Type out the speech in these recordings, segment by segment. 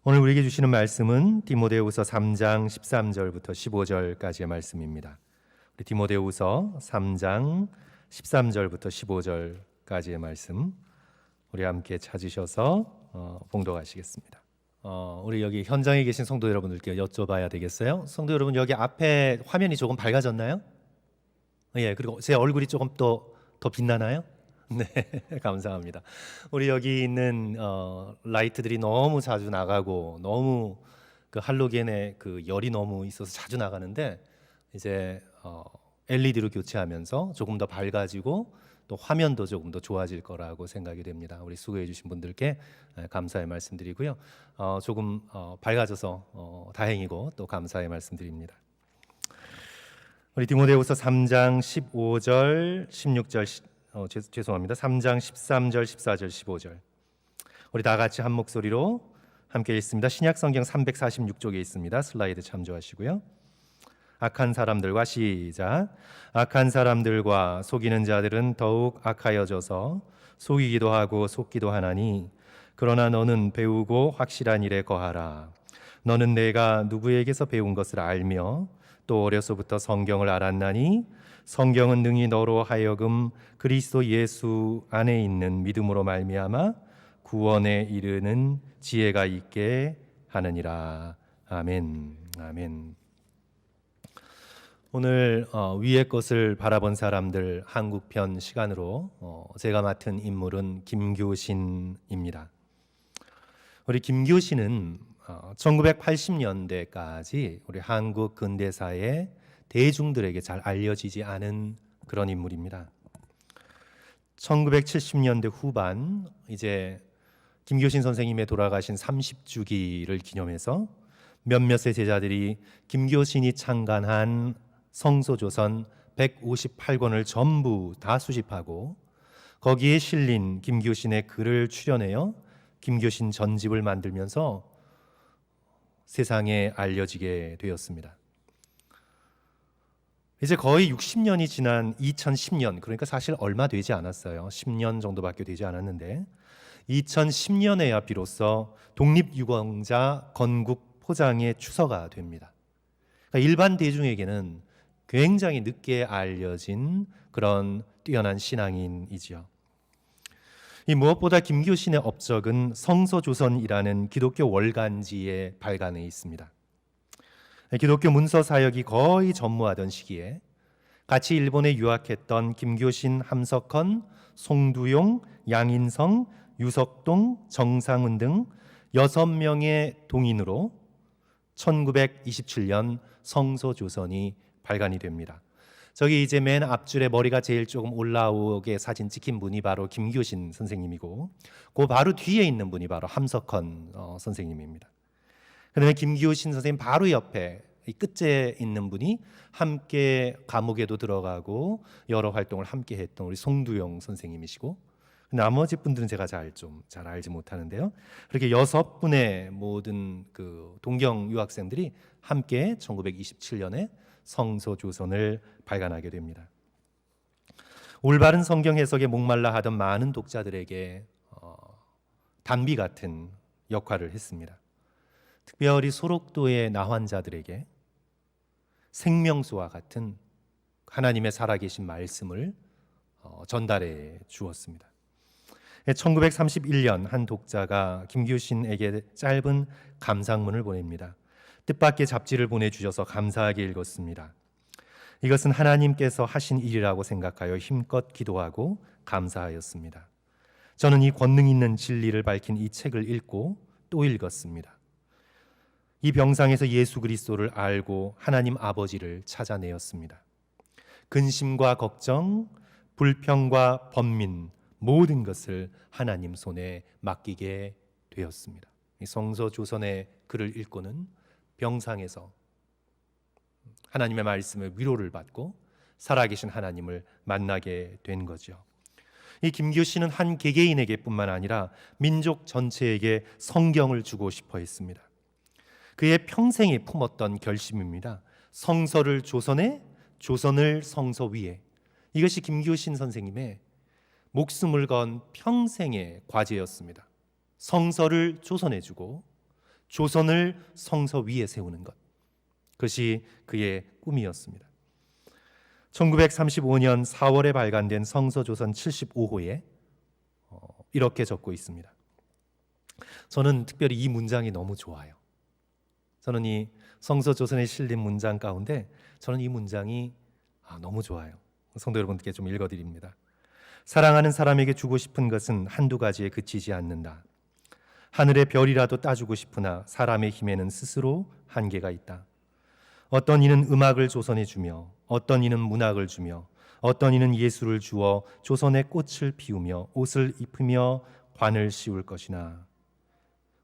오늘 우리에게 주시는 말씀은 디모데후서 3장 13절부터 15절까지의 말씀입니다. 우리 디모데후서 3장 13절부터 15절까지의 말씀 우리 함께 찾으셔서 봉독하시겠습니다. 우리 여기 현장에 계신 성도 여러분들께 여쭤봐야 되겠어요? 성도 여러분, 여기 앞에 화면이 조금 밝아졌나요? 예, 그리고 제 얼굴이 조금 더 빛나나요? 네, 감사합니다. 우리 여기 있는 라이트들이 너무 자주 나가고 너무 그 할로겐의 그 열이 너무 있어서 자주 나가는데 이제 LED로 교체하면서 조금 더 밝아지고 또 화면도 조금 더 좋아질 거라고 생각이 됩니다. 우리 수고해 주신 분들께 감사의 말씀드리고요. 조금 밝아져서 다행이고 또 감사의 말씀드립니다. 우리 디모데후서 3장 15절, 16절 죄송합니다. 3장 13절, 14절, 15절 우리 다 같이 한 목소리로 함께 읽습니다. 신약 성경 346쪽에 있습니다. 슬라이드 참조하시고요. 악한 사람들과 시작. 악한 사람들과 속이는 자들은 더욱 악하여져서 속이기도 하고 속기도 하나니 그러나 너는 배우고 확실한 일에 거하라. 너는 내가 누구에게서 배운 것을 알며 또 어려서부터 성경을 알았나니 성경은 능히 너로 하여금 그리스도 예수 안에 있는 믿음으로 말미암아 구원에 이르는 지혜가 있게 하느니라. 아멘. 아멘. 오늘 위의 것을 바라본 사람들 한국편 시간으로 제가 맡은 인물은 김교신입니다. 우리 김교신은 1980년대까지 우리 한국 근대사의 대중들에게 잘 알려지지 않은 그런 인물입니다. 1970년대 후반 이제 김교신 선생님의 돌아가신 30주기를 기념해서 몇몇의 제자들이 김교신이 창간한 성서조선 158권을 전부 다 수집하고 거기에 실린 김교신의 글을 출연해요 김교신 전집을 만들면서 세상에 알려지게 되었습니다. 이제 거의 60년이 지난 2010년, 그러니까 사실 얼마 되지 않았어요. 10년 정도밖에 되지 않았는데 2010년에야 비로소 독립유공자 건국 포장의 추서가 됩니다. 그러니까 일반 대중에게는 굉장히 늦게 알려진 그런 뛰어난 신앙인이지요. 이 무엇보다 김교신의 업적은 성서조선이라는 기독교 월간지의 발간에 있습니다. 기독교 문서 사역이 거의 전무하던 시기에 같이 일본에 유학했던 김교신, 함석헌, 송두용, 양인성, 유석동, 정상훈 등 6명의 동인으로 1927년 성서조선이 발간이 됩니다. 저기 이제 맨 앞줄에 머리가 제일 조금 올라오게 사진 찍힌 분이 바로 김교신 선생님이고 그 바로 뒤에 있는 분이 바로 함석헌 선생님입니다. 그다음에 김교신 선생님 바로 옆에 이 끝에 있는 분이 함께 감옥에도 들어가고 여러 활동을 함께 했던 우리 송두용 선생님이시고 나머지 분들은 제가 잘 알지 못하는데요. 그렇게 6분의 모든 그 동경 유학생들이 함께 1927년에 성서조선을 발간하게 됩니다. 올바른 성경 해석에 목말라 하던 많은 독자들에게 단비 같은 역할을 했습니다. 특별히 소록도의 나환자들에게 생명수와 같은 하나님의 살아계신 말씀을 전달해 주었습니다. 1931년 한 독자가 김교신에게 짧은 감상문을 보냅니다. 뜻밖의 잡지를 보내주셔서 감사하게 읽었습니다. 이것은 하나님께서 하신 일이라고 생각하여 힘껏 기도하고 감사하였습니다. 저는 이 권능 있는 진리를 밝힌 이 책을 읽고 또 읽었습니다. 이 병상에서 예수 그리스도를 알고 하나님 아버지를 찾아내었습니다. 근심과 걱정, 불평과 번민 모든 것을 하나님 손에 맡기게 되었습니다. 이 성서조선의 글을 읽고는 병상에서 하나님의 말씀의 위로를 받고 살아계신 하나님을 만나게 된 거죠. 이 김교신은 한 개개인에게 뿐만 아니라 민족 전체에게 성경을 주고 싶어 했습니다. 그의 평생에 품었던 결심입니다. 성서를 조선에, 조선을 성서 위에. 이것이 김교신 선생님의 목숨을 건 평생의 과제였습니다. 성서를 조선해주고 조선을 성서 위에 세우는 것, 그것이 그의 꿈이었습니다. 1935년 4월에 발간된 성서조선 75호에 이렇게 적고 있습니다. 저는 특별히 이 문장이 너무 좋아요. 저는 이 성서조선에 실린 문장 가운데 저는 이 문장이 너무 좋아요. 성도 여러분께 좀 읽어드립니다. 사랑하는 사람에게 주고 싶은 것은 한두 가지에 그치지 않는다. 하늘의 별이라도 따주고 싶으나 사람의 힘에는 스스로 한계가 있다. 어떤 이는 음악을 조선에 주며 어떤 이는 문학을 주며 어떤 이는 예술을 주어 조선의 꽃을 피우며 옷을 입히며 관을 씌울 것이나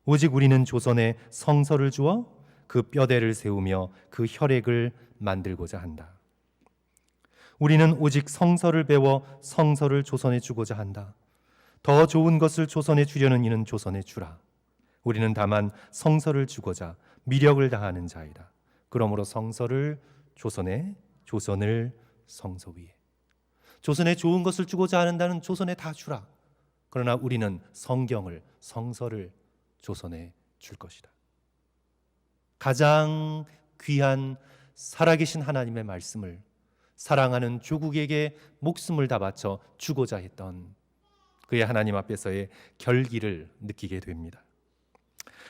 오직 우리는 조선에 성서를 주어 그 뼈대를 세우며 그 혈액을 만들고자 한다. 우리는 오직 성서를 배워 성서를 조선에 주고자 한다. 더 좋은 것을 조선에 주려는 이는 조선에 주라. 우리는 다만 성서를 주고자 미력을 다하는 자이다. 그러므로 성서를 조선을 성서 위에. 조선에 좋은 것을 주고자 하는다는 조선에 다 주라. 그러나 우리는 성서를 조선에 줄 것이다. 가장 귀한 살아계신 하나님의 말씀을 사랑하는 조국에게 목숨을 다 바쳐 주고자 했던 그의 하나님 앞에서의 결기를 느끼게 됩니다.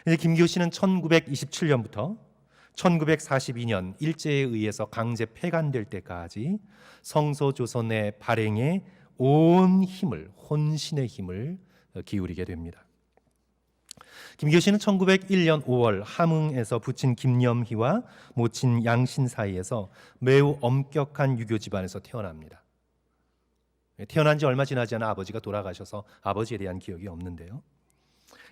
이제 김교신은 1927년부터 1942년 일제에 의해서 강제 폐간될 때까지 성서조선의 발행에 온 힘을, 혼신의 힘을 기울이게 됩니다. 김교신은 1901년 5월 함흥에서 부친 김염희와 모친 양신 사이에서 매우 엄격한 유교 집안에서 태어납니다. 태어난 지 얼마 지나지 않아 아버지가 돌아가셔서 아버지에 대한 기억이 없는데요.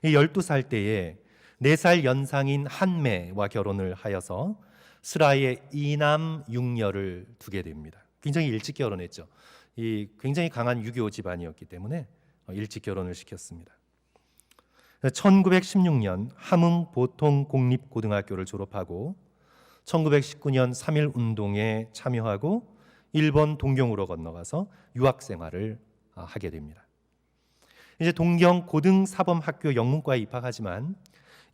12살 때에 4살 연상인 한매와 결혼을 하여서 슬하에 2남 6녀를 두게 됩니다. 굉장히 일찍 결혼했죠. 이 굉장히 강한 유교 집안이었기 때문에 일찍 결혼을 시켰습니다. 1916년 함흥 보통공립고등학교를 졸업하고 1919년 3.1 운동에 참여하고 일본 동경으로 건너가서 유학 생활을 하게 됩니다. 이제 동경 고등사범학교 영문과에 입학하지만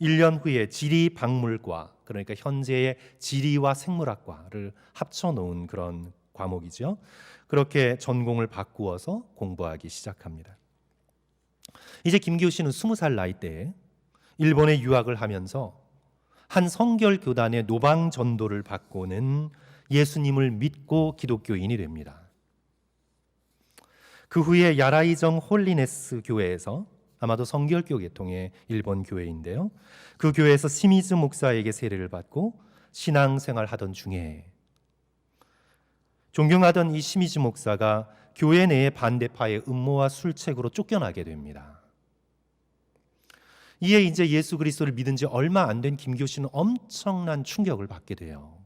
1년 후에 지리박물과, 그러니까 현재의 지리와 생물학과를 합쳐놓은 그런 과목이죠. 그렇게 전공을 바꾸어서 공부하기 시작합니다. 이제 김교신은 20살 나이 때에 일본에 유학을 하면서 한 성결교단의 노방 전도를 받고는 예수님을 믿고 기독교인이 됩니다. 그 후에 야라이정 홀리네스 교회에서, 아마도 성결교 계통의 일본 교회인데요, 그 교회에서 시미즈 목사에게 세례를 받고 신앙생활 하던 중에 존경하던 이 시미즈 목사가 교회 내의 반대파의 음모와 술책으로 쫓겨나게 됩니다. 이에 이제 예수 그리스도를 믿은 지 얼마 안 된 김교신은 엄청난 충격을 받게 돼요.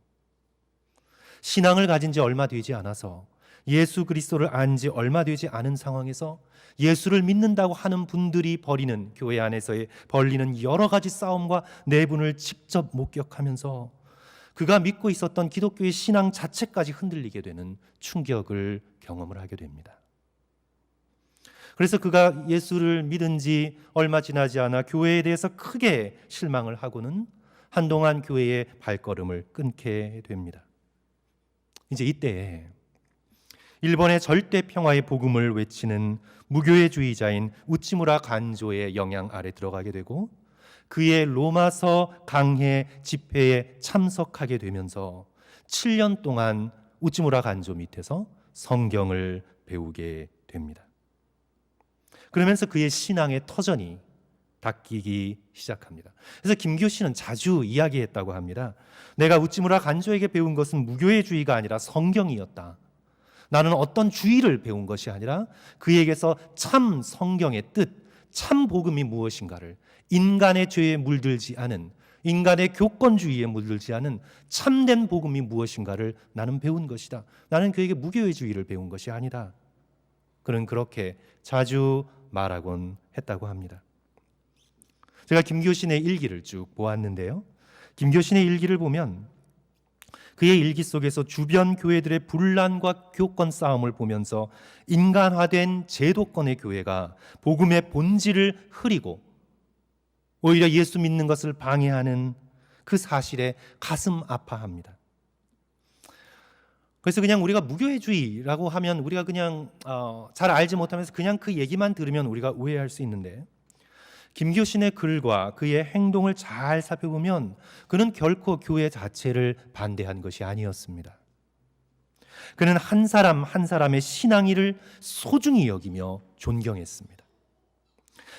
신앙을 가진 지 얼마 되지 않아서, 예수 그리스도를 안 지 얼마 되지 않은 상황에서 예수를 믿는다고 하는 분들이 벌이는, 교회 안에서의 벌리는 여러 가지 싸움과 내분을 직접 목격하면서 그가 믿고 있었던 기독교의 신앙 자체까지 흔들리게 되는 충격을 경험을 하게 됩니다. 그래서 그가 예수를 믿은 지 얼마 지나지 않아 교회에 대해서 크게 실망을 하고는 한동안 교회의 발걸음을 끊게 됩니다. 이제 이때에 일본의 절대 평화의 복음을 외치는 무교회주의자인 우찌무라 간조의 영향 아래 들어가게 되고 그의 로마서 강해 집회에 참석하게 되면서 7년 동안 우찌무라 간조 밑에서 성경을 배우게 됩니다. 그러면서 그의 신앙의 터전이 닦이기 시작합니다. 그래서 김교신은 자주 이야기했다고 합니다. 내가 우찌무라 간조에게 배운 것은 무교회주의가 아니라 성경이었다. 나는 어떤 주의를 배운 것이 아니라 그에게서 참 성경의 뜻, 참 복음이 무엇인가를, 인간의 죄에 물들지 않은, 인간의 교권주의에 물들지 않은 참된 복음이 무엇인가를 나는 배운 것이다. 나는 그에게 무교회주의를 배운 것이 아니다. 그는 그렇게 자주 말하곤 했다고 합니다. 제가 김교신의 일기를 쭉 보았는데요, 김교신의 일기를 보면 그의 일기 속에서 주변 교회들의 분란과 교권 싸움을 보면서 인간화된 제도권의 교회가 복음의 본질을 흐리고 오히려 예수 믿는 것을 방해하는 그 사실에 가슴 아파합니다. 그래서 그냥 우리가 무교회주의라고 하면 우리가 그냥 잘 알지 못하면서 그냥 그 얘기만 들으면 우리가 오해할 수 있는데, 김교신의 글과 그의 행동을 잘 살펴보면 그는 결코 교회 자체를 반대한 것이 아니었습니다. 그는 한 사람 한 사람의 신앙의를 소중히 여기며 존경했습니다.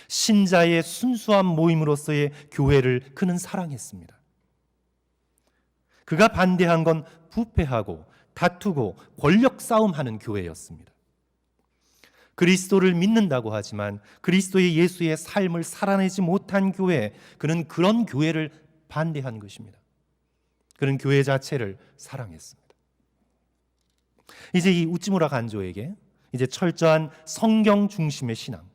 신자의 순수한 모임으로서의 교회를 그는 사랑했습니다. 그가 반대한 건 부패하고 다투고 권력 싸움하는 교회였습니다. 그리스도를 믿는다고 하지만 그리스도의 예수의 삶을 살아내지 못한 교회, 그는 그런 교회를 반대한 것입니다. 그는 교회 자체를 사랑했습니다. 이제 이 우찌무라 간조에게 이제 철저한 성경 중심의 신앙,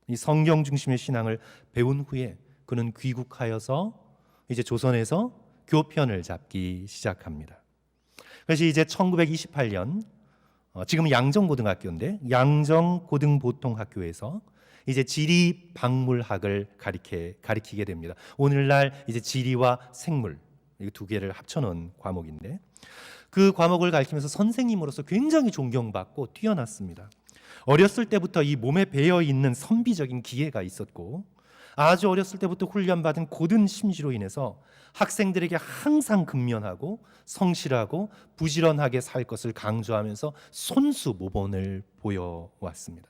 이 성경 중심의 신앙을 배운 후에 그는 귀국하여서 이제 조선에서 교편을 잡기 시작합니다. 그래서 이제 1928년 지금 양정고등학교인데 양정고등보통학교에서 이제 지리박물학을 가리키게 됩니다. 오늘날 이제 지리와 생물 이 두 개를 합쳐놓은 과목인데, 그 과목을 가르치면서 선생님으로서 굉장히 존경받고 뛰어났습니다. 어렸을 때부터 이 몸에 배어 있는 선비적인 기회가 있었고, 아주 어렸을 때부터 훈련받은 고든 심지로 인해서 학생들에게 항상 근면하고 성실하고 부지런하게 살 것을 강조하면서 손수 모범을 보여왔습니다.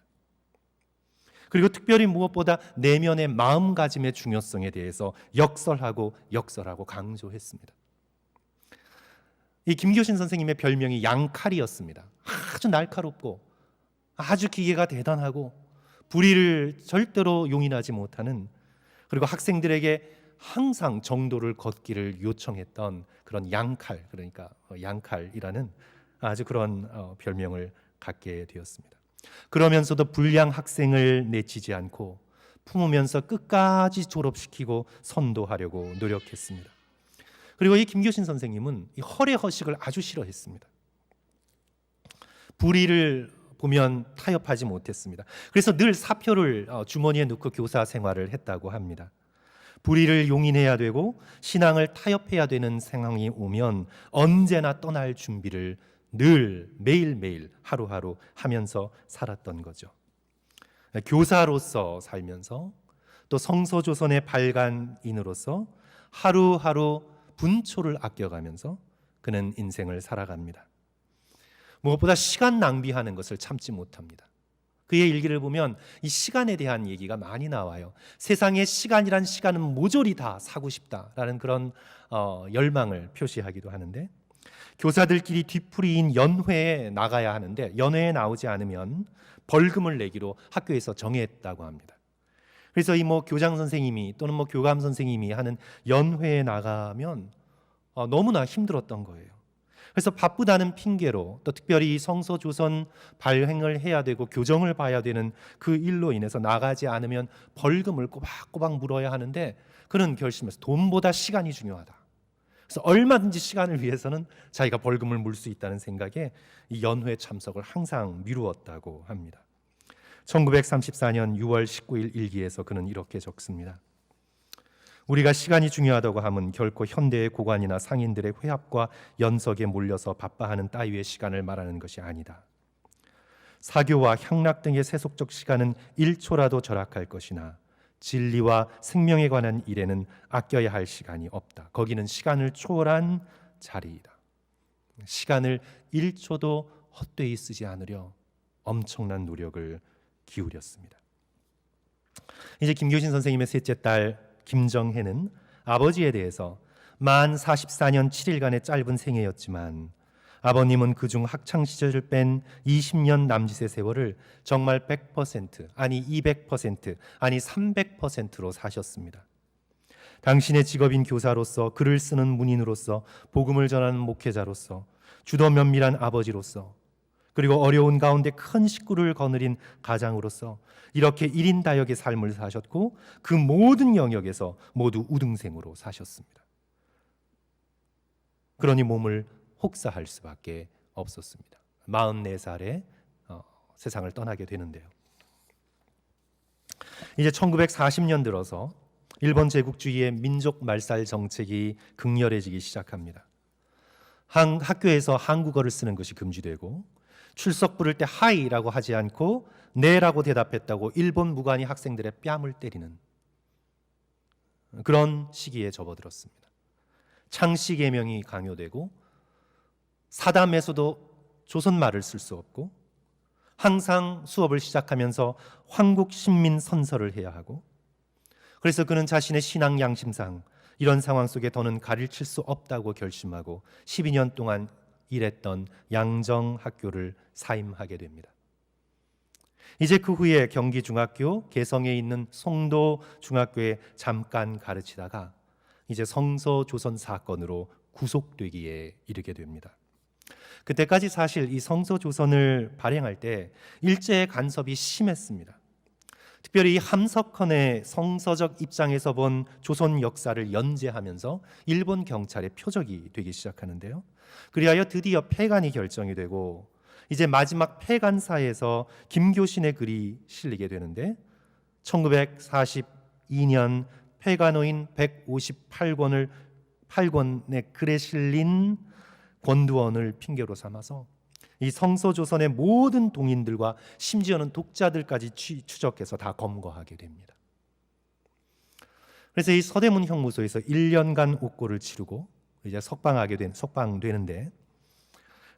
그리고 특별히 무엇보다 내면의 마음가짐의 중요성에 대해서 역설하고 강조했습니다. 이 김교신 선생님의 별명이 양칼이었습니다. 아주 날카롭고 아주 기계가 대단하고 불의를 절대로 용인하지 못하는, 그리고 학생들에게 항상 정도를 걷기를 요청했던 그런 양칼, 그러니까 양칼이라는 아주 그런 별명을 갖게 되었습니다. 그러면서도 불량 학생을 내치지 않고 품으면서 끝까지 졸업시키고 선도하려고 노력했습니다. 그리고 이 김교신 선생님은 이 허례 허식을 아주 싫어했습니다. 불의를 보면 타협하지 못했습니다. 그래서 늘 사표를 주머니에 넣고 교사 생활을 했다고 합니다. 불의를 용인해야 되고 신앙을 타협해야 되는 상황이 오면 언제나 떠날 준비를 늘 매일매일 하루하루 하면서 살았던 거죠. 교사로서 살면서 또 성서조선의 발간인으로서 하루하루 분초를 아껴가면서 그는 인생을 살아갑니다. 무엇보다 시간 낭비하는 것을 참지 못합니다. 그의 일기를 보면 이 시간에 대한 얘기가 많이 나와요. 세상에 시간이란 시간은 모조리 다 사고 싶다라는 그런 열망을 표시하기도 하는데, 교사들끼리 뒤풀이인 연회에 나가야 하는데 연회에 나오지 않으면 벌금을 내기로 학교에서 정했다고 합니다. 그래서 이 교장 선생님이 또는 교감 선생님이 하는 연회에 나가면 너무나 힘들었던 거예요. 그래서 바쁘다는 핑계로, 또 특별히 성서조선 발행을 해야 되고 교정을 봐야 되는 그 일로 인해서 나가지 않으면 벌금을 꼬박꼬박 물어야 하는데, 그는 결심해서 돈보다 시간이 중요하다. 그래서 얼마든지 시간을 위해서는 자기가 벌금을 물 수 있다는 생각에 이 연회 참석을 항상 미루었다고 합니다. 1934년 6월 19일 일기에서 그는 이렇게 적습니다. 우리가 시간이 중요하다고 하면 결코 현대의 고관이나 상인들의 회합과 연석에 몰려서 바빠하는 따위의 시간을 말하는 것이 아니다. 사교와 향락 등의 세속적 시간은 1초라도 절약할 것이나 진리와 생명에 관한 일에는 아껴야 할 시간이 없다. 거기는 시간을 초월한 자리이다. 시간을 1초도 헛되이 쓰지 않으려 엄청난 노력을 기울였습니다. 이제 김교신 선생님의 셋째 딸 김정혜는 아버지에 대해서 만 44년 7일간의 짧은 생애였지만 아버님은 그중 학창시절을 뺀 20년 남짓의 세월을 정말 100% 아니 200% 아니 300%로 사셨습니다. 당신의 직업인 교사로서, 글을 쓰는 문인으로서, 복음을 전하는 목회자로서, 주도 면밀한 아버지로서, 그리고 어려운 가운데 큰 식구를 거느린 가장으로서 이렇게 1인 다역의 삶을 사셨고 그 모든 영역에서 모두 우등생으로 사셨습니다. 그러니 몸을 혹사할 수밖에 없었습니다. 44살에 세상을 떠나게 되는데요. 이제 1940년 들어서 일본 제국주의의 민족 말살 정책이 극렬해지기 시작합니다. 학교에서 한국어를 쓰는 것이 금지되고 출석 부를 때 하이라고 하지 않고 네라고 대답했다고 일본 무관이 학생들의 뺨을 때리는 그런 시기에 접어들었습니다. 창씨 계명이 강요되고 사담에서도 조선말을 쓸 수 없고 항상 수업을 시작하면서 황국신민선서를 해야 하고, 그래서 그는 자신의 신앙 양심상 이런 상황 속에 더는 가르칠 수 없다고 결심하고 12년 동안 일했던 양정학교를 사임하게 됩니다. 이제 그 후에 경기중학교, 개성에 있는 송도중학교에 잠깐 가르치다가 이제 성서조선 사건으로 구속되기에 이르게 됩니다. 그때까지 사실 이 성서조선을 발행할 때 일제의 간섭이 심했습니다. 특별히 이 함석헌의 성서적 입장에서 본 조선 역사를 연재하면서 일본 경찰의 표적이 되기 시작하는데요. 그리하여 드디어 폐간이 결정이 되고 이제 마지막 폐간사에서 김교신의 글이 실리게 되는데 1942년 폐간호인 158권의 글에 실린 권두원을 핑계로 삼아서 이 성서조선의 모든 동인들과 심지어는 독자들까지 추적해서 다 검거하게 됩니다. 그래서 이 서대문 형무소에서 1년간 옥고를 치르고 이제 석방되는데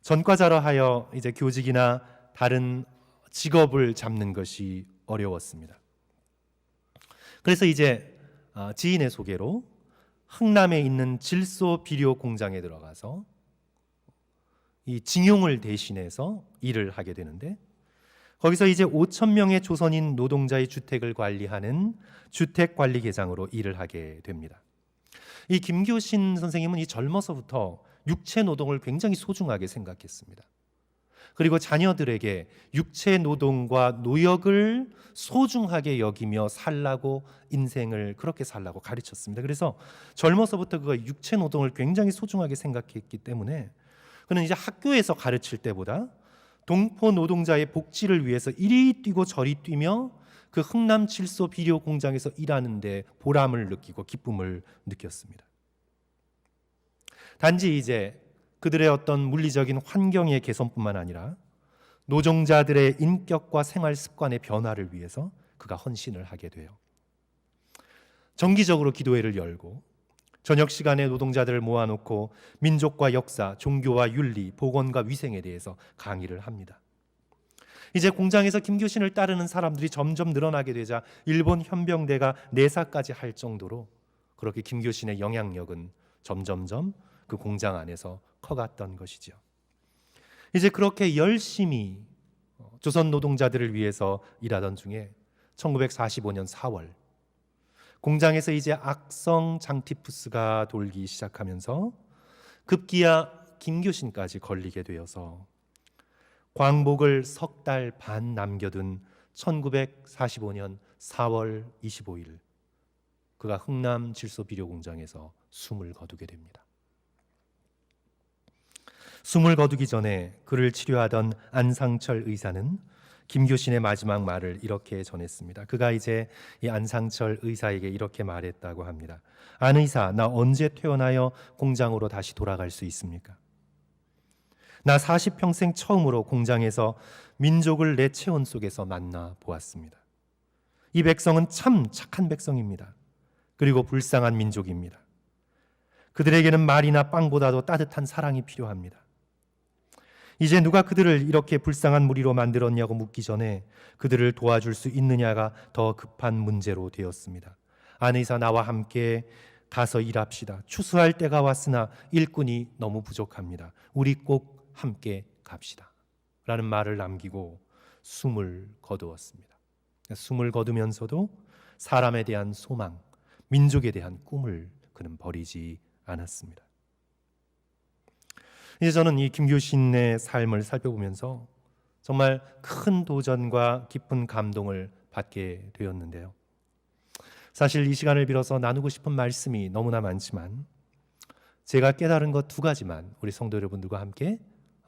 전과자로 하여 이제 교직이나 다른 직업을 잡는 것이 어려웠습니다. 그래서 이제 지인의 소개로 흥남에 있는 질소 비료 공장에 들어가서 이 징용을 대신해서 일을 하게 되는데 거기서 이제 5천 명의 조선인 노동자의 주택을 관리하는 주택관리계장으로 일을 하게 됩니다. 이 김교신 선생님은 이 젊어서부터 육체 노동을 굉장히 소중하게 생각했습니다. 그리고 자녀들에게 육체 노동과 노역을 소중하게 여기며 살라고, 인생을 그렇게 살라고 가르쳤습니다. 그래서 젊어서부터 그 육체 노동을 굉장히 소중하게 생각했기 때문에 그는 이제 학교에서 가르칠 때보다 동포 노동자의 복지를 위해서 이리 뛰고 저리 뛰며 그 흥남 질소 비료 공장에서 일하는데 보람을 느끼고 기쁨을 느꼈습니다. 단지 이제 그들의 어떤 물리적인 환경의 개선뿐만 아니라 노동자들의 인격과 생활 습관의 변화를 위해서 그가 헌신을 하게 돼요. 정기적으로 기도회를 열고 저녁 시간에 노동자들을 모아놓고 민족과 역사, 종교와 윤리, 보건과 위생에 대해서 강의를 합니다. 이제 공장에서 김교신을 따르는 사람들이 점점 늘어나게 되자 일본 현병대가 내사까지 할 정도로 그렇게 김교신의 영향력은 점점점 그 공장 안에서 커갔던 것이죠. 이제 그렇게 열심히 조선 노동자들을 위해서 일하던 중에 1945년 4월 공장에서 이제 악성 장티푸스가 돌기 시작하면서 급기야 김교신까지 걸리게 되어서 광복을 석 달 반 남겨둔 1945년 4월 25일 그가 흥남 질소비료 공장에서 숨을 거두게 됩니다. 숨을 거두기 전에 그를 치료하던 안상철 의사는 김교신의 마지막 말을 이렇게 전했습니다. 그가 이제 이 안상철 의사에게 이렇게 말했다고 합니다. 안 의사, 나 언제 퇴원하여 공장으로 다시 돌아갈 수 있습니까? 나 40평생 처음으로 공장에서 민족을 내 체온 속에서 만나 보았습니다. 이 백성은 참 착한 백성입니다. 그리고 불쌍한 민족입니다. 그들에게는 말이나 빵보다도 따뜻한 사랑이 필요합니다. 이제 누가 그들을 이렇게 불쌍한 무리로 만들었냐고 묻기 전에 그들을 도와줄 수 있느냐가 더 급한 문제로 되었습니다. 안 의사, 나와 함께 가서 일합시다. 추수할 때가 왔으나 일꾼이 너무 부족합니다. 우리 꼭 함께 갑시다. 라는 말을 남기고 숨을 거두었습니다. 숨을 거두면서도 사람에 대한 소망, 민족에 대한 꿈을 그는 버리지 않았습니다. 이제 저는 이 김교신의 삶을 살펴보면서 정말 큰 도전과 깊은 감동을 받게 되었는데요. 사실 이 시간을 빌어서 나누고 싶은 말씀이 너무나 많지만 제가 깨달은 것 두 가지만 우리 성도 여러분들과 함께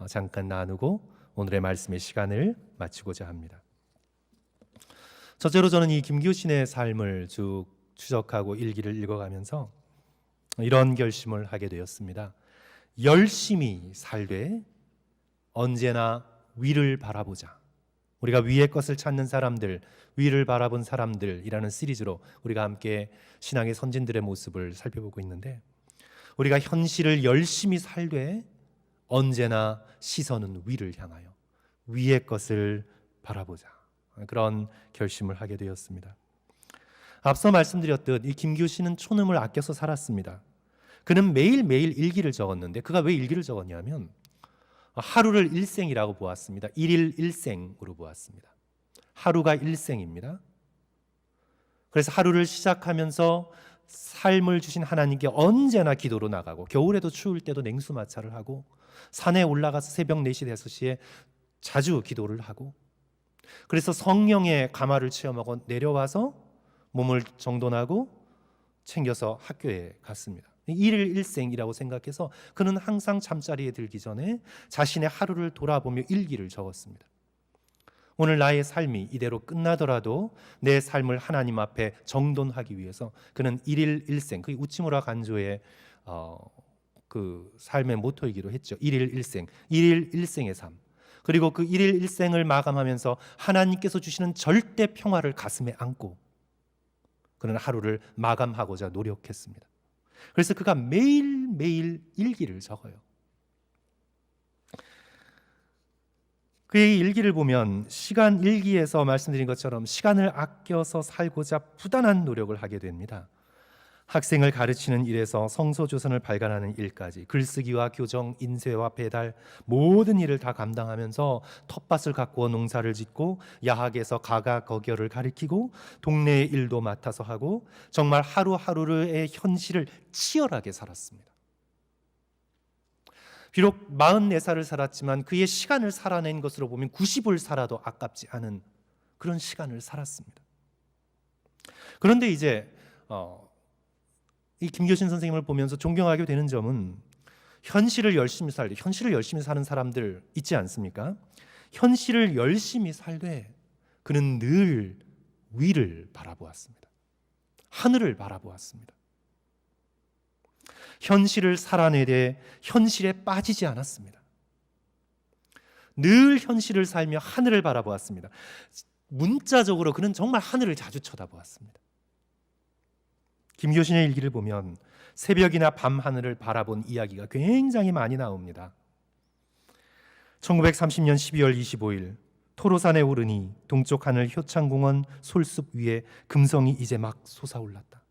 잠깐 나누고 오늘의 말씀의 시간을 마치고자 합니다. 첫째로 저는 이 김교신의 삶을 쭉 추적하고 일기를 읽어가면서 이런 결심을 하게 되었습니다. 열심히 살되 언제나 위를 바라보자. 우리가 위의 것을 찾는 사람들, 위를 바라본 사람들이라는 시리즈로 우리가 함께 신앙의 선진들의 모습을 살펴보고 있는데, 우리가 현실을 열심히 살되 언제나 시선은 위를 향하여 위의 것을 바라보자. 그런 결심을 하게 되었습니다. 앞서 말씀드렸듯 이 김규신은 촌음을 아껴서 살았습니다. 그는 매일매일 일기를 적었는데, 그가 왜 일기를 적었냐면 하루를 일생이라고 보았습니다. 일일 일생으로 보았습니다. 하루가 일생입니다. 그래서 하루를 시작하면서 삶을 주신 하나님께 언제나 기도로 나가고, 겨울에도 추울 때도 냉수마찰을 하고, 산에 올라가서 새벽 4시, 5시에 자주 기도를 하고, 그래서 성령의 감화를 체험하고 내려와서 몸을 정돈하고 챙겨서 학교에 갔습니다. 일일 일생이라고 생각해서 그는 항상 잠자리에 들기 전에 자신의 하루를 돌아보며 일기를 적었습니다. 오늘 나의 삶이 이대로 끝나더라도 내 삶을 하나님 앞에 정돈하기 위해서 그는 일일 일생, 그게 우치무라 간조의 그 삶의 모토이기도 했죠. 일일 일생, 일일 일생의 삶. 그리고 그 일일 일생을 마감하면서 하나님께서 주시는 절대 평화를 가슴에 안고 그는 하루를 마감하고자 노력했습니다. 그래서 그가 매일매일 일기를 적어요. 그의 일기를 보면 시간 일기에서 말씀드린 것처럼 시간을 아껴서 살고자 부단한 노력을 하게 됩니다. 학생을 가르치는 일에서 성서조선을 발간하는 일까지, 글쓰기와 교정, 인쇄와 배달, 모든 일을 다 감당하면서 텃밭을 가꾸어 농사를 짓고 야학에서 가가거결을 가리키고 동네의 일도 맡아서 하고, 정말 하루하루의 현실을 치열하게 살았습니다. 비록 44살을 살았지만 그의 시간을 살아낸 것으로 보면 90을 살아도 아깝지 않은 그런 시간을 살았습니다. 그런데 이제 이 김교신 선생님을 보면서 존경하게 되는 점은, 현실을 열심히 사는 사람들 있지 않습니까? 현실을 열심히 살되 그는 늘 위를 바라보았습니다. 하늘을 바라보았습니다. 현실을 살아내되 현실에 빠지지 않았습니다. 늘 현실을 살며 하늘을 바라보았습니다. 문자적으로 그는 정말 하늘을 자주 쳐다보았습니다. 김교신의 일기를 보면 새벽이나 밤 하늘을 바라본 이야기가 굉장히 많이 나옵니다. 1930년 12월 25일 토로산에 오르니 동쪽 하늘 효창공원 솔숲 위에 금성이 이제 막 솟아올랐다.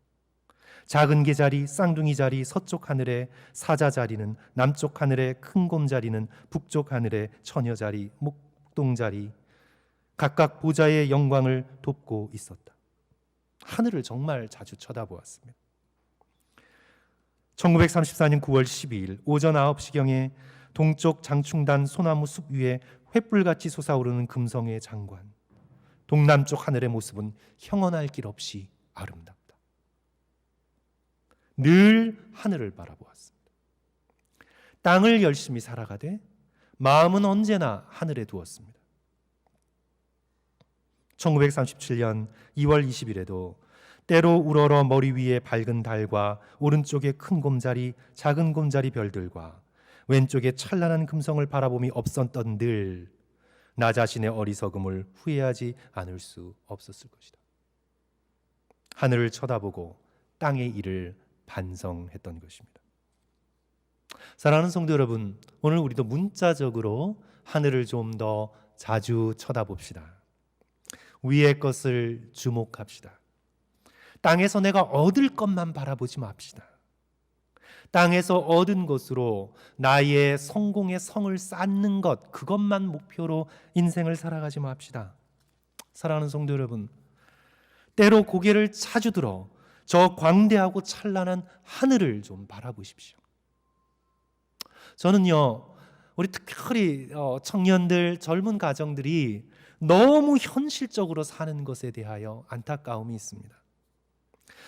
작은 개자리, 쌍둥이 자리, 서쪽 하늘의 사자 자리는, 남쪽 하늘의 큰 곰 자리는, 북쪽 하늘의 처녀 자리, 목동 자리, 각각 보좌의 영광을 돕고 있었다. 하늘을 정말 자주 쳐다보았습니다. 1934년 9월 12일 오전 9시경에 동쪽 장충단 소나무 숲 위에 횃불같이 솟아오르는 금성의 장관, 동남쪽 하늘의 모습은 형언할 길 없이 아름답다. 늘 하늘을 바라보았습니다. 땅을 열심히 살아가되 마음은 언제나 하늘에 두었습니다. 1937년 2월 20일에도 때로 우러러 머리 위에 밝은 달과 오른쪽에 큰 곰자리, 작은 곰자리 별들과 왼쪽에 찬란한 금성을 바라봄이 없었던 늘 나 자신의 어리석음을 후회하지 않을 수 없었을 것이다. 하늘을 쳐다보고 땅의 일을 반성했던 것입니다. 사랑하는 성도 여러분, 오늘 우리도 문자적으로 하늘을 좀 더 자주 쳐다봅시다. 위의 것을 주목합시다. 땅에서 내가 얻을 것만 바라보지 맙시다. 땅에서 얻은 것으로 나의 성공의 성을 쌓는 것, 그것만 목표로 인생을 살아가지 맙시다. 사랑하는 성도 여러분, 때로 고개를 자주 들어 저 광대하고 찬란한 하늘을 좀 바라보십시오. 저는요, 우리 특별히 청년들, 젊은 가정들이 너무 현실적으로 사는 것에 대하여 안타까움이 있습니다.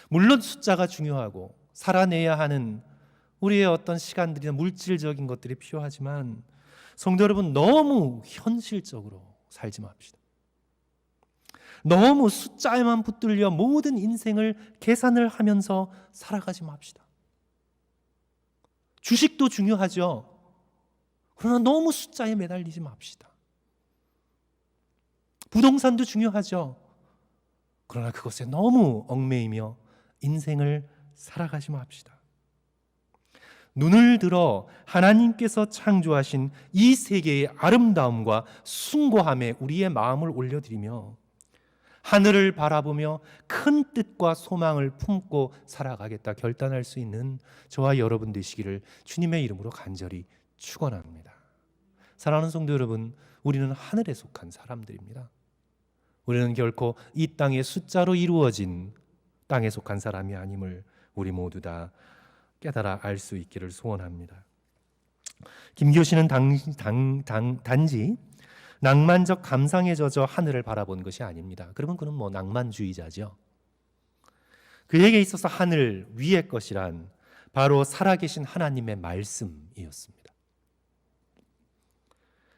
물론 숫자가 중요하고 살아내야 하는 우리의 어떤 시간들이나 물질적인 것들이 필요하지만, 성도 여러분, 너무 현실적으로 살지 맙시다. 너무 숫자에만 붙들려 모든 인생을 계산을 하면서 살아가지 맙시다. 주식도 중요하죠. 그러나 너무 숫자에 매달리지 맙시다. 부동산도 중요하죠. 그러나 그것에 너무 얽매이며 인생을 살아가지 맙시다. 눈을 들어 하나님께서 창조하신 이 세계의 아름다움과 숭고함에 우리의 마음을 올려드리며 하늘을 바라보며 큰 뜻과 소망을 품고 살아가겠다 결단할 수 있는 저와 여러분 되시기를 주님의 이름으로 간절히 축원합니다. 사랑하는 성도 여러분, 우리는 하늘에 속한 사람들입니다. 우리는 결코 이 땅의 숫자로 이루어진 땅에 속한 사람이 아님을 우리 모두 다 깨달아 알 수 있기를 소원합니다. 김교신은 단지 낭만적 감상에 젖어 하늘을 바라본 것이 아닙니다. 그러면 그는 낭만주의자죠. 그에게 있어서 하늘 위의 것이란 바로 살아계신 하나님의 말씀이었습니다.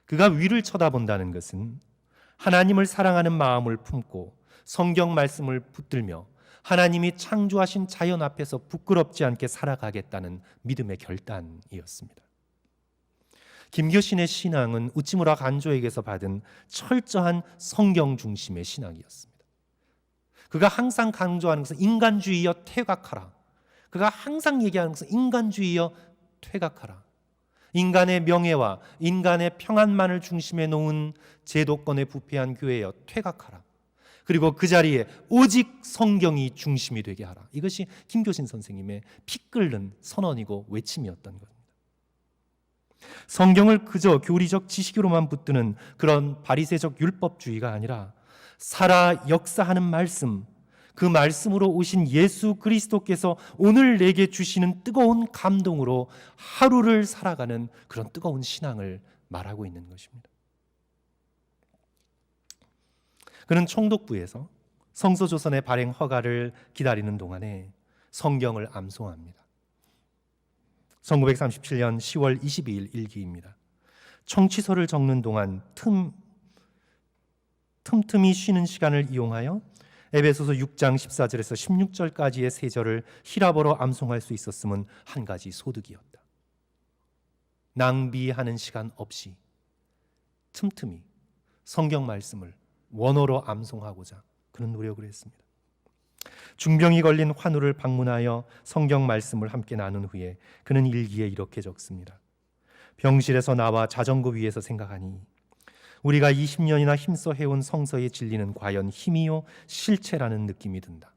그가 위를 쳐다본다는 것은 하나님을 사랑하는 마음을 품고 성경 말씀을 붙들며 하나님이 창조하신 자연 앞에서 부끄럽지 않게 살아가겠다는 믿음의 결단이었습니다. 김교신의 신앙은 우찌무라 간조에게서 받은 철저한 성경 중심의 신앙이었습니다. 그가 항상 강조하는 것은 인간주의여 퇴각하라. 그가 항상 얘기하는 것은 인간주의여 퇴각하라. 인간의 명예와 인간의 평안만을 중심에 놓은 제도권에 부패한 교회여 퇴각하라. 그리고 그 자리에 오직 성경이 중심이 되게 하라. 이것이 김교신 선생님의 피 끓는 선언이고 외침이었던 겁니다. 성경을 그저 교리적 지식으로만 붙드는 그런 바리새적 율법주의가 아니라 살아 역사하는 말씀, 그 말씀으로 오신 예수 그리스도께서 오늘 내게 주시는 뜨거운 감동으로 하루를 살아가는 그런 뜨거운 신앙을 말하고 있는 것입니다. 그는 총독부에서 성서조선의 발행 허가를 기다리는 동안에 성경을 암송합니다. 1937년 10월 22일 일기입니다. 청취서를 적는 동안 틈틈이 쉬는 시간을 이용하여 에베소서 6장 14절에서 16절까지의 세 절을 히라버로 암송할 수 있었음은 한 가지 소득이었다. 낭비하는 시간 없이 틈틈이 성경 말씀을 원어로 암송하고자 그는 노력을 했습니다. 중병이 걸린 환우를 방문하여 성경 말씀을 함께 나눈 후에 그는 일기에 이렇게 적습니다. 병실에서 나와 자전거 위에서 생각하니 우리가 20년이나 힘써 해온 성서의 진리는 과연 힘이요 실체라는 느낌이 든다.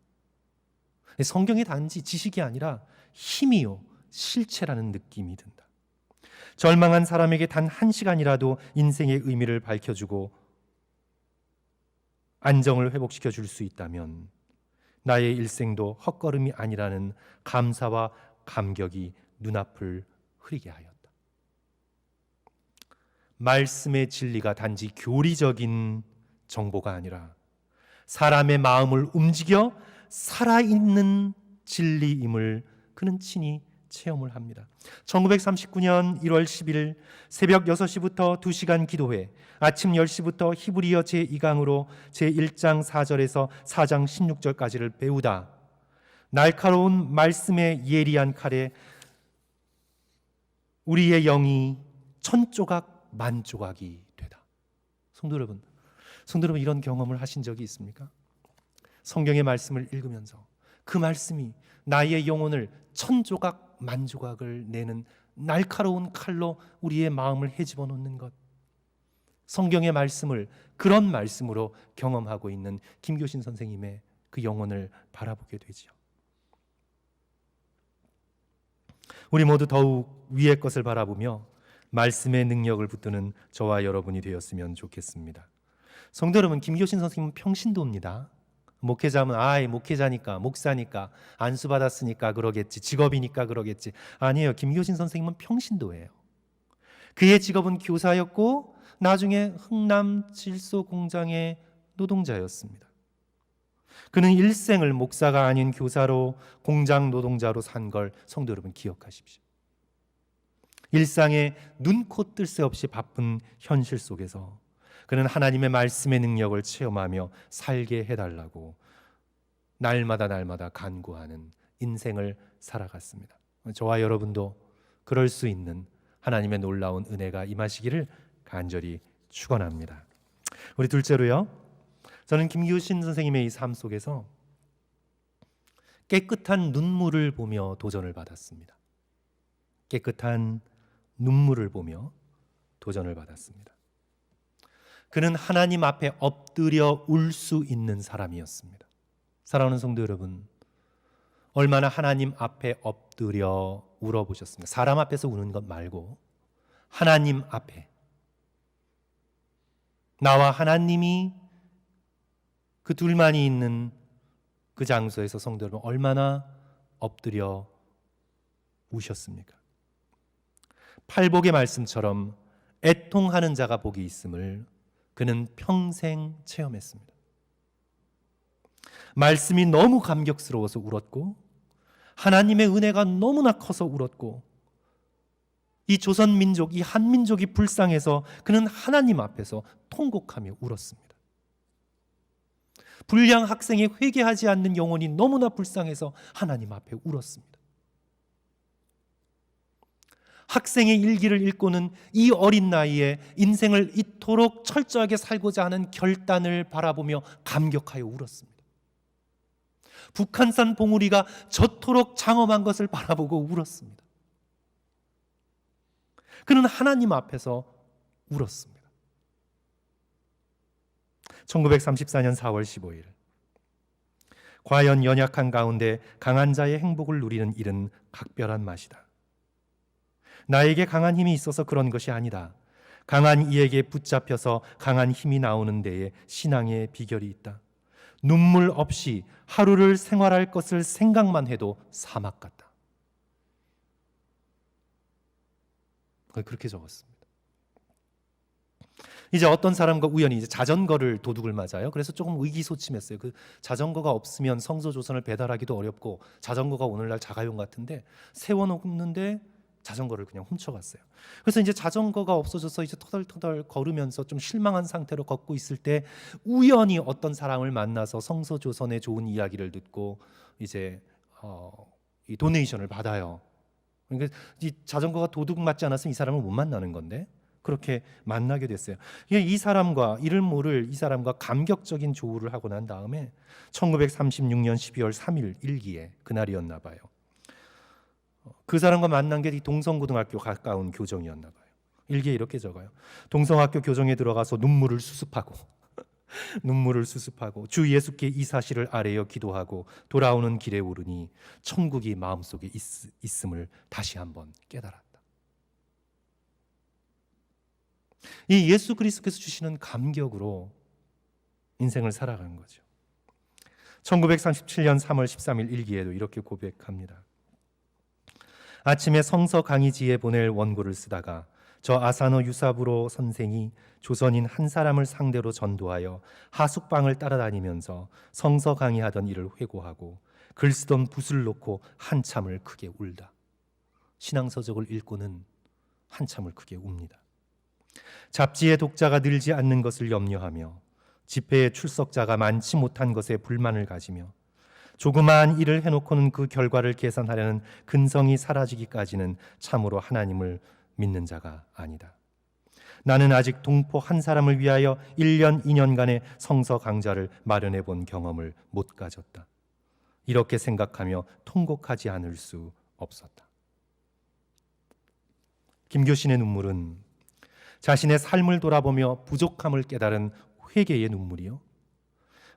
성경이 단지 지식이 아니라 힘이요 실체라는 느낌이 든다. 절망한 사람에게 단 한 시간이라도 인생의 의미를 밝혀주고 안정을 회복시켜 줄 수 있다면 나의 일생도 헛걸음이 아니라는 감사와 감격이 눈앞을 흐리게 하였다. 말씀의 진리가 단지 교리적인 정보가 아니라 사람의 마음을 움직여 살아있는 진리임을 그는 친히 체험을 합니다. 1939년 1월 10일 새벽 6시부터 2시간 기도회, 아침 10시부터 히브리어 제2강으로 제1장 4절에서 4장 16절까지를 배우다 날카로운 말씀의 예리한 칼에 우리의 영이 천조각 만조각이 되다. 성도 여러분 이런 경험을 하신 적이 있습니까? 성경의 말씀을 읽으면서 그 말씀이 나의 영혼을 천조각 만조각을 내는 날카로운 칼로 우리의 마음을 헤집어 놓는 것, 성경의 말씀을 그런 말씀으로 경험하고 있는 김교신 선생님의 그 영혼을 바라보게 되지요. 우리 모두 더욱 위의 것을 바라보며 말씀의 능력을 붙드는 저와 여러분이 되었으면 좋겠습니다. 성도 여러분, 김교신 선생님은 평신도입니다. 목회자면 목회자니까 목사니까 안수 받았으니까 그러겠지, 직업이니까 그러겠지. 아니에요. 김교신 선생님은 평신도예요. 그의 직업은 교사였고 나중에 흥남 질소 공장의 노동자였습니다. 그는 일생을 목사가 아닌 교사로 공장 노동자로 산 걸 성도 여러분 기억하십시오. 일상의 눈코 뜰 새 없이 바쁜 현실 속에서 그는 하나님의 말씀의 능력을 체험하며 살게 해달라고 날마다 간구하는 인생을 살아갔습니다. 저와 여러분도 그럴 수 있는 하나님의 놀라운 은혜가 임하시기를 간절히 축원합니다. 우리 둘째로요, 저는 김규신 선생님의 이 삶 속에서 깨끗한 눈물을 보며 도전을 받았습니다. 깨끗한 눈물을 보며 도전을 받았습니다. 그는 하나님 앞에 엎드려 울 수 있는 사람이었습니다. 사랑하는 성도 여러분, 얼마나 하나님 앞에 엎드려 울어보셨습니까? 사람 앞에서 우는 것 말고 하나님 앞에, 나와 하나님이 그 둘만이 있는 그 장소에서 성도 여러분 얼마나 엎드려 우셨습니까? 팔복의 말씀처럼 애통하는 자가 복이 있음을 그는 평생 체험했습니다. 말씀이 너무 감격스러워서 울었고, 하나님의 은혜가 너무나 커서 울었고, 이 조선 민족, 이 한민족이 불쌍해서 그는 하나님 앞에서 통곡하며 울었습니다. 불량 학생이 회개하지 않는 영혼이 너무나 불쌍해서 하나님 앞에 울었습니다. 학생의 일기를 읽고는 이 어린 나이에 인생을 이토록 철저하게 살고자 하는 결단을 바라보며 감격하여 울었습니다. 북한산 봉우리가 저토록 장엄한 것을 바라보고 울었습니다. 그는 하나님 앞에서 울었습니다. 1934년 4월 15일, 과연 연약한 가운데 강한 자의 행복을 누리는 일은 각별한 맛이다. 나에게 강한 힘이 있어서 그런 것이 아니다. 강한 이에게 붙잡혀서 강한 힘이 나오는 데에 신앙의 비결이 있다. 눈물 없이 하루를 생활할 것을 생각만 해도 사막 같다. 그렇게 적었습니다. 이제 어떤 사람과 우연히 이제 자전거를 도둑을 맞아요. 그래서 조금 의기소침했어요. 그 자전거가 없으면 성서 조선을 배달하기도 어렵고, 자전거가 오늘날 자가용 같은데 세워놓는데 자전거를 그냥 훔쳐갔어요. 그래서 이제 자전거가 없어져서 이제 터덜터덜 걸으면서 좀 실망한 상태로 걷고 있을 때 우연히 어떤 사람을 만나서 성서 조선의 좋은 이야기를 듣고 이제 이 도네이션을 받아요. 그러니까 이 자전거가 도둑 맞지 않았으면 이 사람을 못 만나는 건데 그렇게 만나게 됐어요. 이 사람과 이를 모를 이 사람과 감격적인 조우를 하고 난 다음에 1936년 12월 3일 일기에 그날이었나 봐요. 그 사람과 만난 게 동성고등학교 가까운 교정이었나 봐요. 일기에 이렇게 적어요. 동성학교 교정에 들어가서 눈물을 수습하고 주 예수께 이 사실을 아뢰어 기도하고 돌아오는 길에 오르니 천국이 마음속에 있음을 다시 한번 깨달았다. 이 예수 그리스도께서 주시는 감격으로 인생을 살아가는 거죠. 1937년 3월 13일 일기에도 이렇게 고백합니다. 아침에 성서 강의지에 보낼 원고를 쓰다가 저 아사노 유사부로 선생이 조선인 한 사람을 상대로 전도하여 하숙방을 따라다니면서 성서 강의하던 일을 회고하고 글 쓰던 붓을 놓고 한참을 크게 울다. 신앙서적을 읽고는 한참을 크게 웁니다. 잡지의 독자가 늘지 않는 것을 염려하며 집회에 출석자가 많지 못한 것에 불만을 가지며 조그마한 일을 해놓고는 그 결과를 계산하려는 근성이 사라지기까지는 참으로 하나님을 믿는 자가 아니다. 나는 아직 동포 한 사람을 위하여 1년, 2년간의 성서 강좌를 마련해 본 경험을 못 가졌다. 이렇게 생각하며 통곡하지 않을 수 없었다. 김교신의 눈물은 자신의 삶을 돌아보며 부족함을 깨달은 회개의 눈물이요,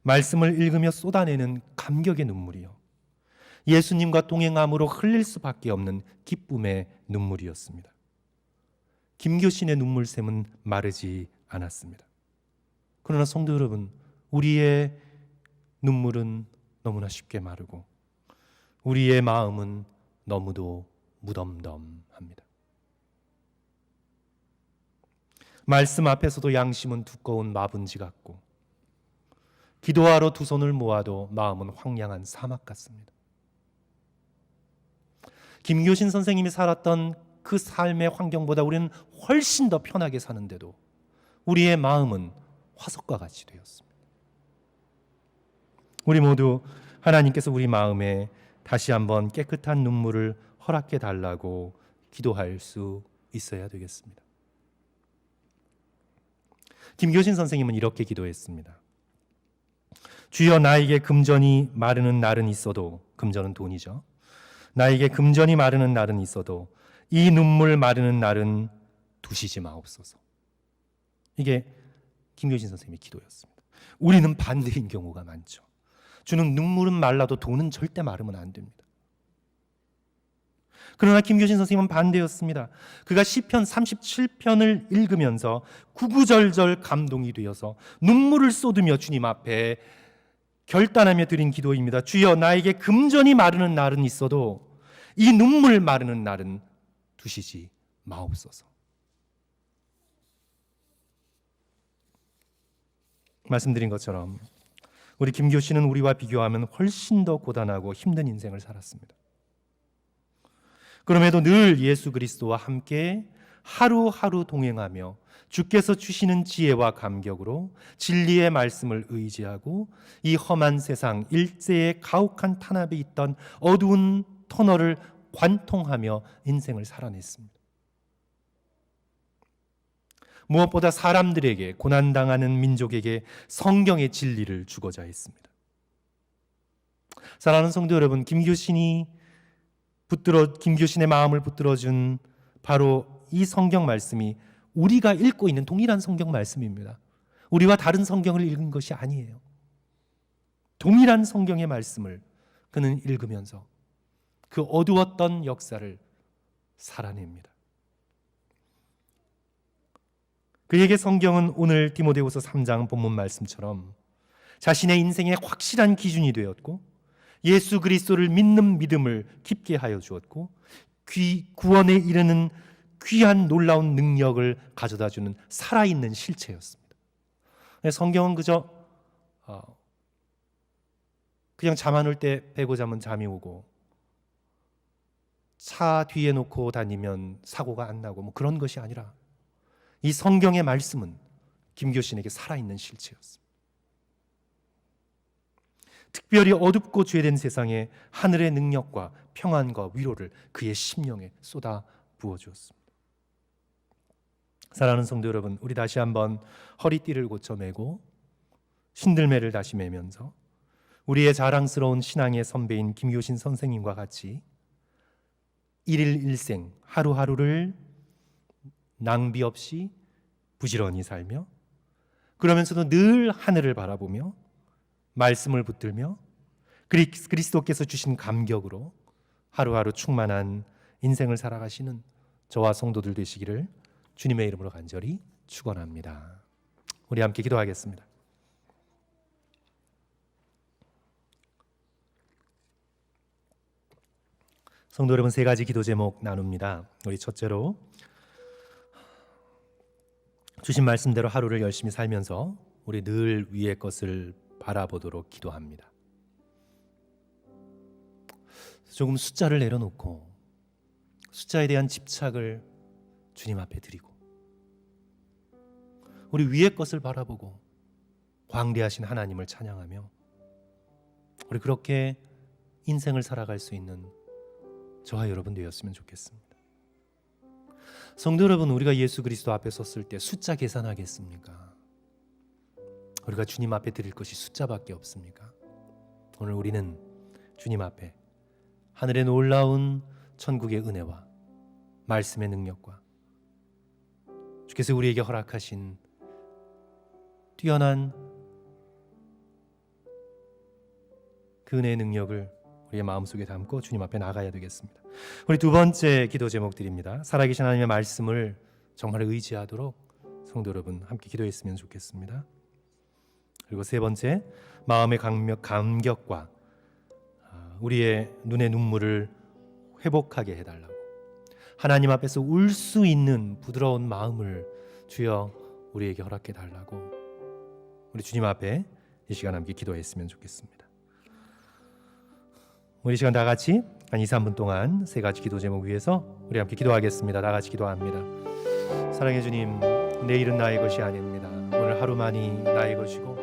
말씀을 읽으며 쏟아내는 감격의 눈물이요, 예수님과 동행함으로 흘릴 수밖에 없는 기쁨의 눈물이었습니다. 김교신의 눈물샘은 마르지 않았습니다. 그러나 성도 여러분, 우리의 눈물은 너무나 쉽게 마르고 우리의 마음은 너무도 무덤덤합니다. 말씀 앞에서도 양심은 두꺼운 마분지 같고 기도하러 두 손을 모아도 마음은 황량한 사막 같습니다. 김교신 선생님이 살았던 그 삶의 환경보다 우리는 훨씬 더 편하게 사는데도 우리의 마음은 화석과 같이 되었습니다. 우리 모두 하나님께서 우리 마음에 다시 한번 깨끗한 눈물을 허락해 달라고 기도할 수 있어야 되겠습니다. 김교신 선생님은 이렇게 기도했습니다. 주여, 나에게 금전이 마르는 날은 있어도, 금전은 돈이죠. 나에게 금전이 마르는 날은 있어도 이 눈물 마르는 날은 두시지 마옵소서. 이게 김교신 선생님의 기도였습니다. 우리는 반대인 경우가 많죠. 주는 눈물은 말라도 돈은 절대 마르면 안 됩니다. 그러나 김교신 선생님은 반대였습니다. 그가 시편 37편을 읽으면서 구구절절 감동이 되어서 눈물을 쏟으며 주님 앞에 결단하며 드린 기도입니다. 주여, 나에게 금전이 마르는 날은 있어도 이 눈물 마르는 날은 두시지 마옵소서. 말씀드린 것처럼 우리 김교신은 우리와 비교하면 훨씬 더 고단하고 힘든 인생을 살았습니다. 그럼에도 늘 예수 그리스도와 함께 하루하루 동행하며 주께서 주시는 지혜와 감격으로 진리의 말씀을 의지하고 이 험한 세상 일제의 가혹한 탄압에 있던 어두운 터널을 관통하며 인생을 살아냈습니다. 무엇보다 사람들에게, 고난당하는 민족에게 성경의 진리를 주고자 했습니다. 사랑하는 성도 여러분, 김교신의 마음을 붙들어준 바로 이 성경 말씀이 우리가 읽고 있는 동일한 성경 말씀입니다. 우리와 다른 성경을 읽은 것이 아니에요. 동일한 성경의 말씀을 그는 읽으면서 그 어두웠던 역사를 살아냅니다. 그에게 성경은 오늘 디모데후서 3장 본문 말씀처럼 자신의 인생의 확실한 기준이 되었고, 예수 그리스도를 믿는 믿음을 깊게 하여 주었고, 구원에 이르는 귀한 놀라운 능력을 가져다주는 살아있는 실체였습니다. 성경은 그냥 잠 안 올 때 베고 자면 잠이 오고, 차 뒤에 놓고 다니면 사고가 안 나고 그런 것이 아니라 이 성경의 말씀은 김교신에게 살아있는 실체였습니다. 특별히 어둡고 죄된 세상에 하늘의 능력과 평안과 위로를 그의 심령에 쏟아 부어주었습니다. 사랑하는 성도 여러분, 우리 다시 한번 허리띠를 고쳐 매고 신들매를 다시 매면서 우리의 자랑스러운 신앙의 선배인 김교신 선생님과 같이 일일 일생 하루하루를 낭비 없이 부지런히 살며, 그러면서도 늘 하늘을 바라보며 말씀을 붙들며 그리스도께서 주신 감격으로 하루하루 충만한 인생을 살아가시는 저와 성도들 되시기를 주님의 이름으로 간절히 축원합니다. 우리 함께 기도하겠습니다. 성도 여러분, 세 가지 기도 제목 나눕니다. 우리 첫째로, 주신 말씀대로 하루를 열심히 살면서 우리 늘 위의 것을 바라보도록 기도합니다. 조금 숫자를 내려놓고 숫자에 대한 집착을 주님 앞에 드리고, 우리 위의 것을 바라보고 광대하신 하나님을 찬양하며 우리 그렇게 인생을 살아갈 수 있는 저와 여러분 되었으면 좋겠습니다. 성도 여러분, 우리가 예수 그리스도 앞에 섰을 때 숫자 계산하겠습니까? 우리가 주님 앞에 드릴 것이 숫자밖에 없습니까? 오늘 우리는 주님 앞에 하늘의 놀라운 천국의 은혜와 말씀의 능력과 주께서 우리에게 허락하신 뛰어난 그 은혜의 능력을 우리의 마음속에 담고 주님 앞에 나가야 되겠습니다. 우리 두 번째 기도 제목 드립니다. 살아계신 하나님의 말씀을 정말 의지하도록 성도 여러분 함께 기도했으면 좋겠습니다. 그리고 세 번째, 마음의 감격과 우리의 눈의 눈물을 회복하게 해달라고, 하나님 앞에서 울 수 있는 부드러운 마음을 주여 우리에게 허락해 달라고 우리 주님 앞에 이 시간 함께 기도했으면 좋겠습니다. 우리 시간 다 같이 한 2-3분 동안 세 가지 기도 제목 위해서 우리 함께 기도하겠습니다. 다 같이 기도합니다. 사랑해 주님, 내일은 나의 것이 아닙니다. 오늘 하루만이 나의 것이고